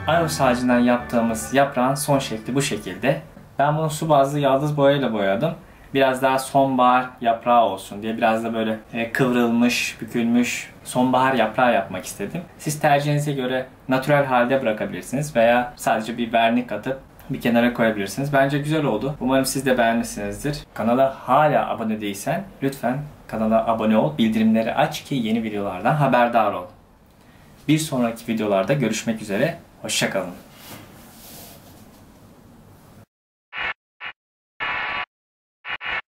Ayvos ağacından yaptığımız yaprağın son şekli bu şekilde. Ben bunu su bazlı yaldız boyayla boyadım. Biraz daha sonbahar yaprağı olsun diye biraz da böyle kıvrılmış, bükülmüş sonbahar yaprağı yapmak istedim. Siz tercihinize göre natürel halde bırakabilirsiniz veya sadece bir vernik atıp bir kenara koyabilirsiniz. Bence güzel oldu. Umarım siz de beğenmişsinizdir. Kanala hala abone değilsen lütfen kanala abone ol, bildirimleri aç ki yeni videolardan haberdar ol. Bir sonraki videolarda görüşmek üzere. Hoşça kalın.